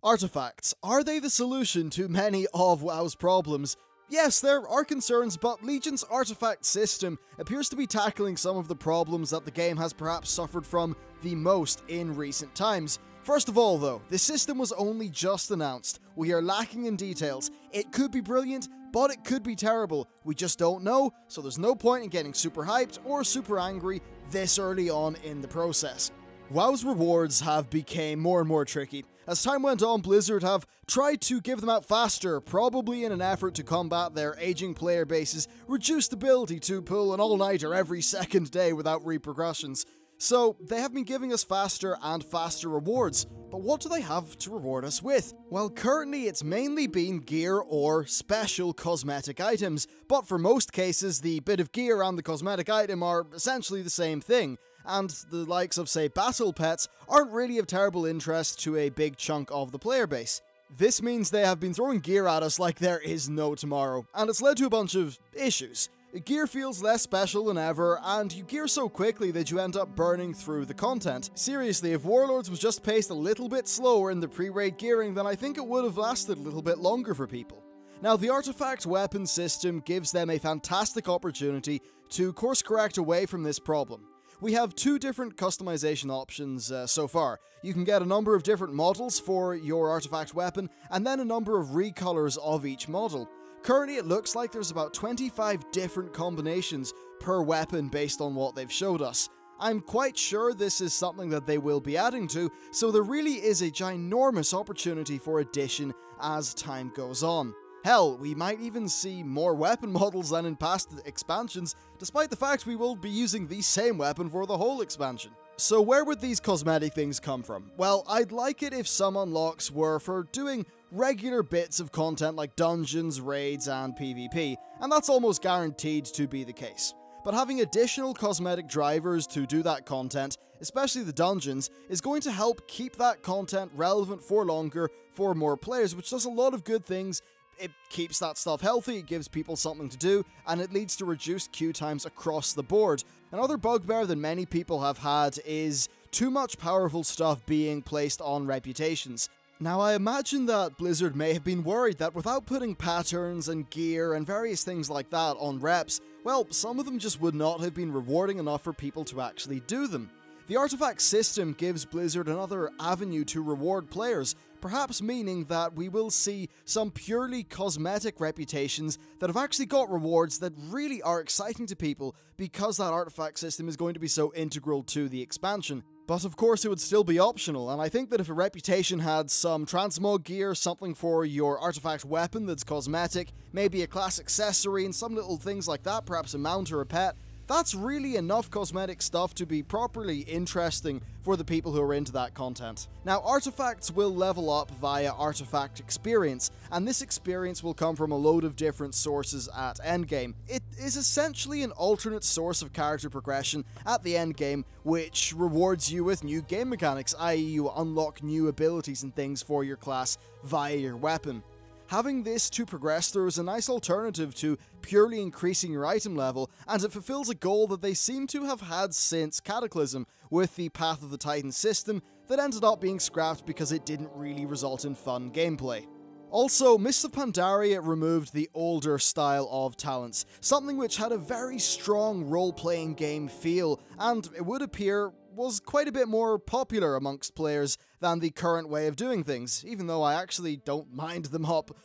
Artifacts. Are they the solution to many of WoW's problems? Yes, there are concerns, but Legion's artifact system appears to be tackling some of the problems that the game has perhaps suffered from the most in recent times. First of all though, the system was only just announced. We are lacking in details. It could be brilliant, but it could be terrible. We just don't know, so there's no point in getting super hyped or super angry this early on in the process. WoW's rewards have become more and more tricky. As time went on, Blizzard have tried to give them out faster, probably in an effort to combat their aging player base's reduced ability to pull an all-nighter every second day without repercussions. So, they have been giving us faster and faster rewards, but what do they have to reward us with? Well, currently it's mainly been gear or special cosmetic items, but for most cases the bit of gear and the cosmetic item are essentially the same thing, and the likes of, say, battle pets aren't really of terrible interest to a big chunk of the player base. This means they have been throwing gear at us like there is no tomorrow, and it's led to a bunch of issues. Gear feels less special than ever, and you gear so quickly that you end up burning through the content. Seriously, if Warlords was just paced a little bit slower in the pre-raid gearing, then I think it would have lasted a little bit longer for people. Now, the artifact weapon system gives them a fantastic opportunity to course correct away from this problem. We have two different customization options so far. You can get a number of different models for your artifact weapon, and then a number of recolors of each model. Currently, it looks like there's about 25 different combinations per weapon based on what they've showed us. I'm quite sure this is something that they will be adding to, so there really is a ginormous opportunity for addition as time goes on. Hell, we might even see more weapon models than in past expansions, despite the fact we will be using the same weapon for the whole expansion. So where would these cosmetic things come from? Well, I'd like it if some unlocks were for doing regular bits of content like dungeons, raids, and PvP, and that's almost guaranteed to be the case. But having additional cosmetic drivers to do that content, especially the dungeons, is going to help keep that content relevant for longer for more players, which does a lot of good things. It keeps that stuff healthy, it gives people something to do, and it leads to reduced queue times across the board. Another bugbear that many people have had is too much powerful stuff being placed on reputations. Now, I imagine that Blizzard may have been worried that without putting patterns and gear and various things like that on reps, well, some of them just would not have been rewarding enough for people to actually do them. The artifact system gives Blizzard another avenue to reward players, perhaps meaning that we will see some purely cosmetic reputations that have actually got rewards that really are exciting to people because that artifact system is going to be so integral to the expansion. But of course it would still be optional, and I think that if a reputation had some transmog gear, something for your artifact weapon that's cosmetic, maybe a class accessory and some little things like that, perhaps a mount or a pet, that's really enough cosmetic stuff to be properly interesting for the people who are into that content. Now, artifacts will level up via artifact experience, and this experience will come from a load of different sources at endgame. It is essentially an alternate source of character progression at the endgame, which rewards you with new game mechanics, i.e. you unlock new abilities and things for your class via your weapon. Having this to progress through is a nice alternative to purely increasing your item level, and it fulfills a goal that they seem to have had since Cataclysm, with the Path of the Titan system that ended up being scrapped because it didn't really result in fun gameplay. Also, Mists of Pandaria removed the older style of talents, something which had a very strong role-playing game feel, and it would appear was quite a bit more popular amongst players than the current way of doing things, even though I actually don't mind the mop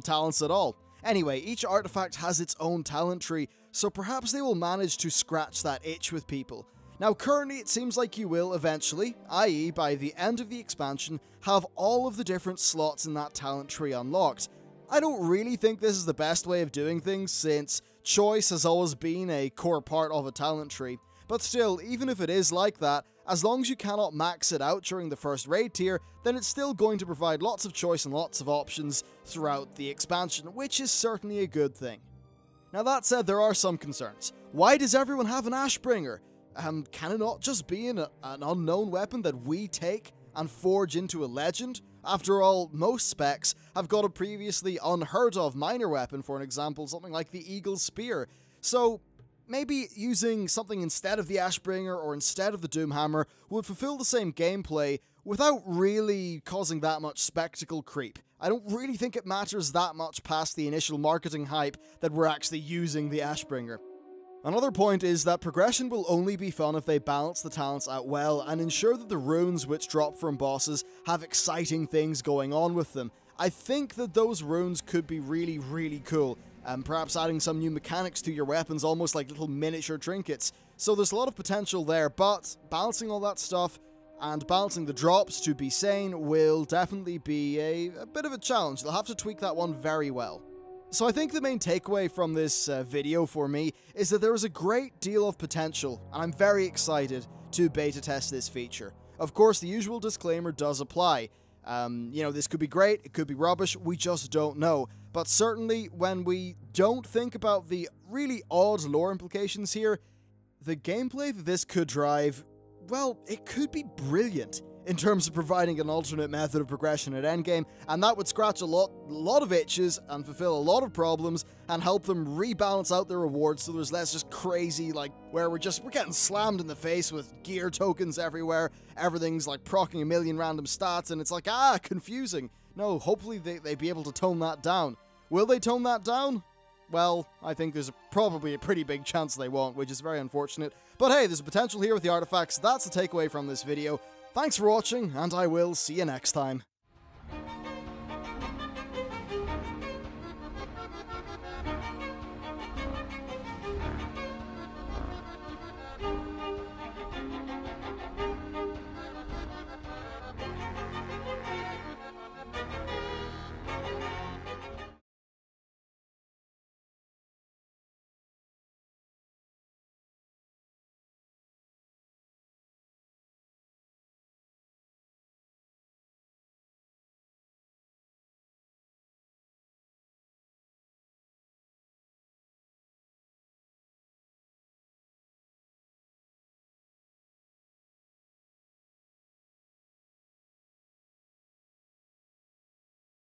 talents at all. Anyway, each artifact has its own talent tree, so perhaps they will manage to scratch that itch with people. Now, currently it seems like you will eventually, i.e. by the end of the expansion, have all of the different slots in that talent tree unlocked. I don't really think this is the best way of doing things, since choice has always been a core part of a talent tree. But still, even if it is like that, as long as you cannot max it out during the first raid tier, then it's still going to provide lots of choice and lots of options throughout the expansion, which is certainly a good thing. Now that said, there are some concerns. Why does everyone have an Ashbringer? Can it not just be an unknown weapon that we take and forge into a legend? After all, most specs have got a previously unheard of minor weapon, for an example, something like the Eagle's Spear. So maybe using something instead of the Ashbringer or instead of the Doomhammer would fulfill the same gameplay without really causing that much spectacle creep. I don't really think it matters that much past the initial marketing hype that we're actually using the Ashbringer. Another point is that progression will only be fun if they balance the talents out well and ensure that the runes which drop from bosses have exciting things going on with them. I think that those runes could be really cool, and perhaps adding some new mechanics to your weapons, almost like little miniature trinkets. So there's a lot of potential there, but balancing all that stuff and balancing the drops to be sane will definitely be a bit of a challenge. They'll have to tweak that one very well. So I think the main takeaway from this video for me is that there is a great deal of potential, and I'm very excited to beta test this feature. Of course, the usual disclaimer does apply. You know, this could be great, it could be rubbish, we just don't know. But certainly, when we don't think about the really odd lore implications here, the gameplay that this could drive, well, it could be brilliant in terms of providing an alternate method of progression at endgame, and that would scratch a lot of itches and fulfill a lot of problems and help them rebalance out their rewards so there's less just crazy, like, where we're getting slammed in the face with gear tokens everywhere, everything's like proccing a million random stats, and it's like, confusing. No, hopefully they'd be able to tone that down. Will they tone that down? Well, I think there's probably a pretty big chance they won't, which is very unfortunate. But hey, there's a potential here with the artifacts. That's the takeaway from this video. Thanks for watching, and I will see you next time.